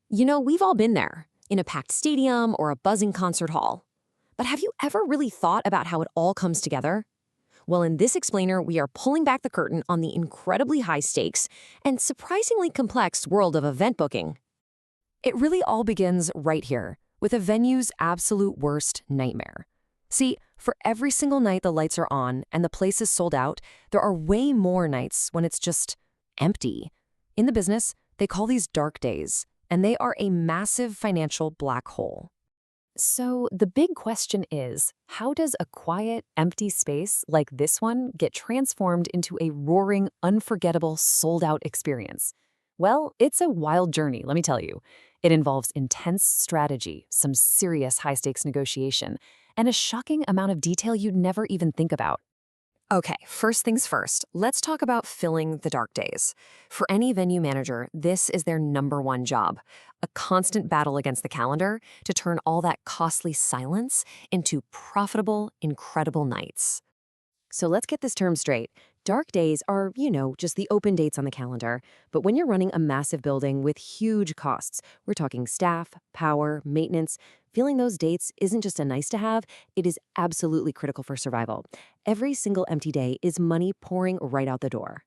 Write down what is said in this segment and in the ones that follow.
We've all been there, in a packed stadium or a buzzing concert hall. But have you ever really thought about how it all comes together? Well, in this explainer, we are pulling back the curtain on the incredibly high stakes and surprisingly complex world of event booking. It really all begins right here, with a venue's absolute worst nightmare. See, for every single night the lights are on and the place is sold out, there are way more nights when it's just empty. In the business, they call these dark days, and they are a massive financial black hole. So the big question is, how does a quiet, empty space like this one get transformed into a roaring, unforgettable, sold-out experience? Well, it's a wild journey, let me tell you. It involves intense strategy, some serious high-stakes negotiation, and a shocking amount of detail you'd never even think about. Okay, first things first, let's talk about filling the dark days. For any venue manager, this is their number one job, a constant battle against the calendar to turn all that costly silence into profitable, incredible nights. So let's get this term straight. Dark days are, just the open dates on the calendar. But when you're running a massive building with huge costs, we're talking staff, power, maintenance, filling those dates isn't just a nice to have, it is absolutely critical for survival. Every single empty day is money pouring right out the door.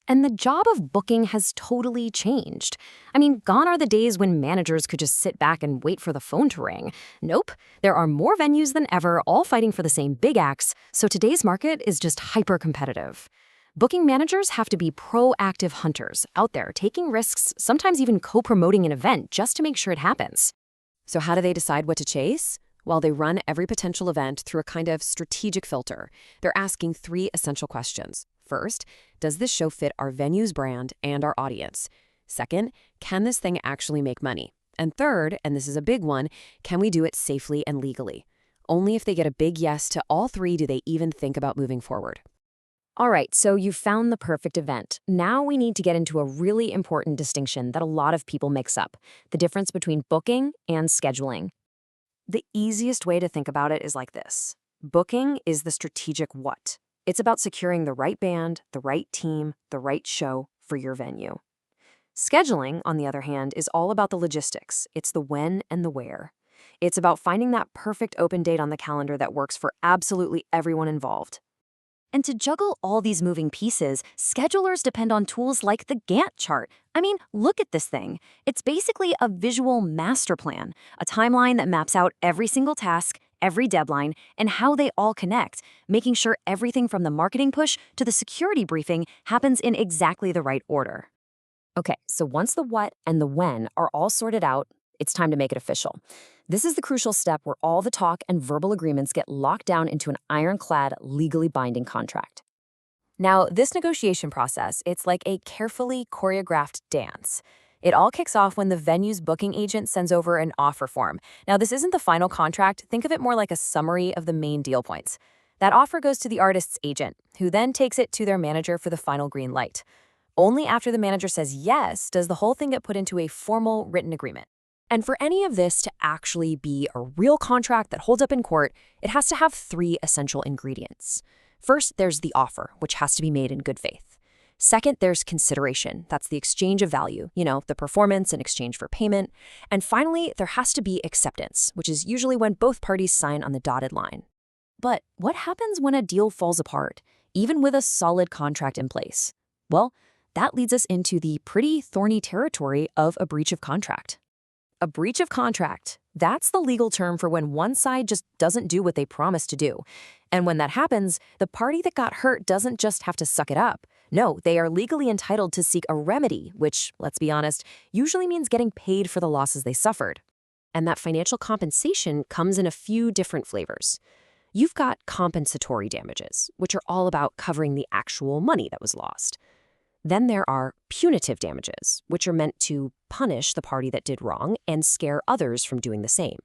And the job of booking has totally changed. I mean, gone are the days when managers could just sit back and wait for the phone to ring. Nope, there are more venues than ever, all fighting for the same big acts, so today's market is just hyper-competitive. Booking managers have to be proactive hunters, out there taking risks, sometimes even co-promoting an event just to make sure it happens. So how do they decide what to chase? Well, they run every potential event through a kind of strategic filter. They're asking three essential questions. First, does this show fit our venue's brand and our audience? Second, can this thing actually make money? And third, and this is a big one, can we do it safely and legally? Only if they get a big yes to all three do they even think about moving forward. All right, so you've found the perfect event. Now we need to get into a really important distinction that a lot of people mix up, the difference between booking and scheduling. The easiest way to think about it is like this. Booking is the strategic what. It's about securing the right band, the right team, the right show for your venue. Scheduling, on the other hand, is all about the logistics. It's the when and the where. It's about finding that perfect open date on the calendar that works for absolutely everyone involved. And to juggle all these moving pieces, schedulers depend on tools like the Gantt chart. I mean, look at this thing. It's basically a visual master plan, a timeline that maps out every single task, every deadline, and how they all connect, making sure everything from the marketing push to the security briefing happens in exactly the right order. Okay, so once the what and the when are all sorted out, it's time to make it official. This is the crucial step where all the talk and verbal agreements get locked down into an ironclad, legally binding contract. Now, this negotiation process, it's like a carefully choreographed dance. It all kicks off when the venue's booking agent sends over an offer form. Now, this isn't the final contract. Think of it more like a summary of the main deal points. That offer goes to the artist's agent, who then takes it to their manager for the final green light. Only after the manager says yes does the whole thing get put into a formal written agreement. And for any of this to actually be a real contract that holds up in court, it has to have three essential ingredients. First, there's the offer, which has to be made in good faith. Second, there's consideration. That's the exchange of value, the performance in exchange for payment. And finally, there has to be acceptance, which is usually when both parties sign on the dotted line. But what happens when a deal falls apart, even with a solid contract in place? Well, that leads us into the pretty thorny territory of a breach of contract. A breach of contract, that's the legal term for when one side just doesn't do what they promised to do. And when that happens, the party that got hurt doesn't just have to suck it up. No, they are legally entitled to seek a remedy, which, let's be honest, usually means getting paid for the losses they suffered. And that financial compensation comes in a few different flavors. You've got compensatory damages, which are all about covering the actual money that was lost. Then there are punitive damages, which are meant to punish the party that did wrong and scare others from doing the same.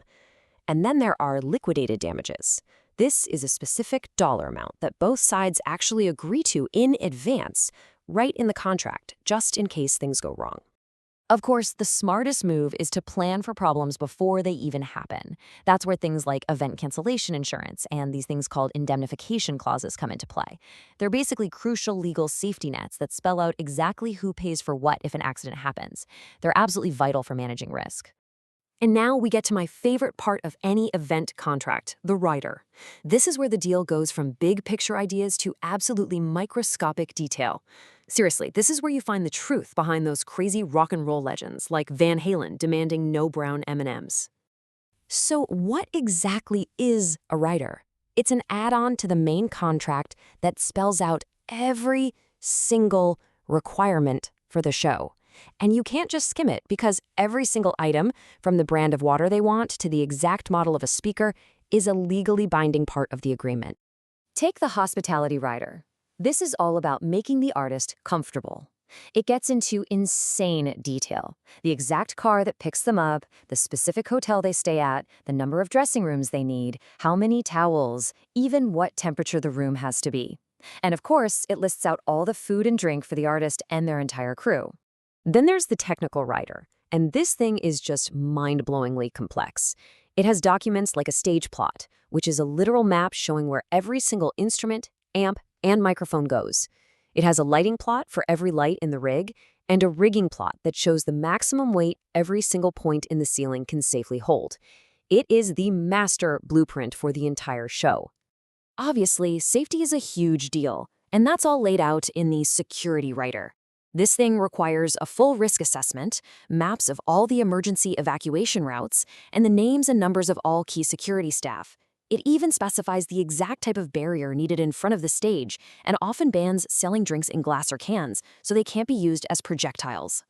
And then there are liquidated damages. This is a specific dollar amount that both sides actually agree to in advance, right in the contract, just in case things go wrong. Of course, the smartest move is to plan for problems before they even happen. That's where things like event cancellation insurance and these things called indemnification clauses come into play. They're basically crucial legal safety nets that spell out exactly who pays for what if an accident happens. They're absolutely vital for managing risk. And now we get to my favorite part of any event contract, the rider. This is where the deal goes from big picture ideas to absolutely microscopic detail. Seriously, this is where you find the truth behind those crazy rock and roll legends like Van Halen demanding no brown M&Ms. So what exactly is a rider? It's an add-on to the main contract that spells out every single requirement for the show. And you can't just skim it because every single item, from the brand of water they want to the exact model of a speaker, is a legally binding part of the agreement. Take the hospitality rider. This is all about making the artist comfortable. It gets into insane detail. The exact car that picks them up, the specific hotel they stay at, the number of dressing rooms they need, how many towels, even what temperature the room has to be. And of course, it lists out all the food and drink for the artist and their entire crew. Then there's the technical rider, and this thing is just mind-blowingly complex. It has documents like a stage plot, which is a literal map showing where every single instrument, amp, and microphone goes. It has a lighting plot for every light in the rig, and a rigging plot that shows the maximum weight every single point in the ceiling can safely hold. It is the master blueprint for the entire show. Obviously, safety is a huge deal, and that's all laid out in the security rider. This thing requires a full risk assessment, maps of all the emergency evacuation routes, and the names and numbers of all key security staff. It even specifies the exact type of barrier needed in front of the stage and often bans selling drinks in glass or cans, so they can't be used as projectiles.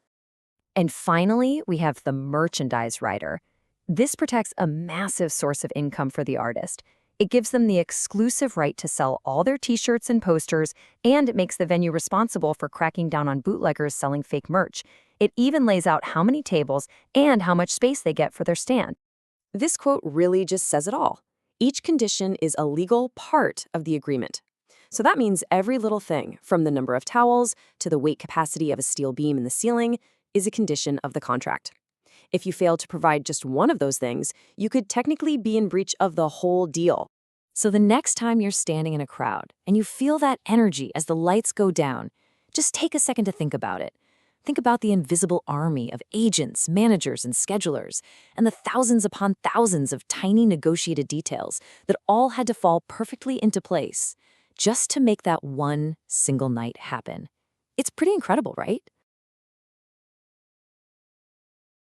And finally, we have the merchandise rider. This protects a massive source of income for the artist. It gives them the exclusive right to sell all their t-shirts and posters, and it makes the venue responsible for cracking down on bootleggers selling fake merch. It even lays out how many tables and how much space they get for their stand. This quote really just says it all. Each condition is a legal part of the agreement. So that means every little thing, from the number of towels to the weight capacity of a steel beam in the ceiling, is a condition of the contract. If you fail to provide just one of those things, you could technically be in breach of the whole deal. So the next time you're standing in a crowd and you feel that energy as the lights go down, just take a second to think about it. Think about the invisible army of agents, managers, and schedulers, and the thousands upon thousands of tiny negotiated details that all had to fall perfectly into place just to make that one single night happen. It's pretty incredible, right?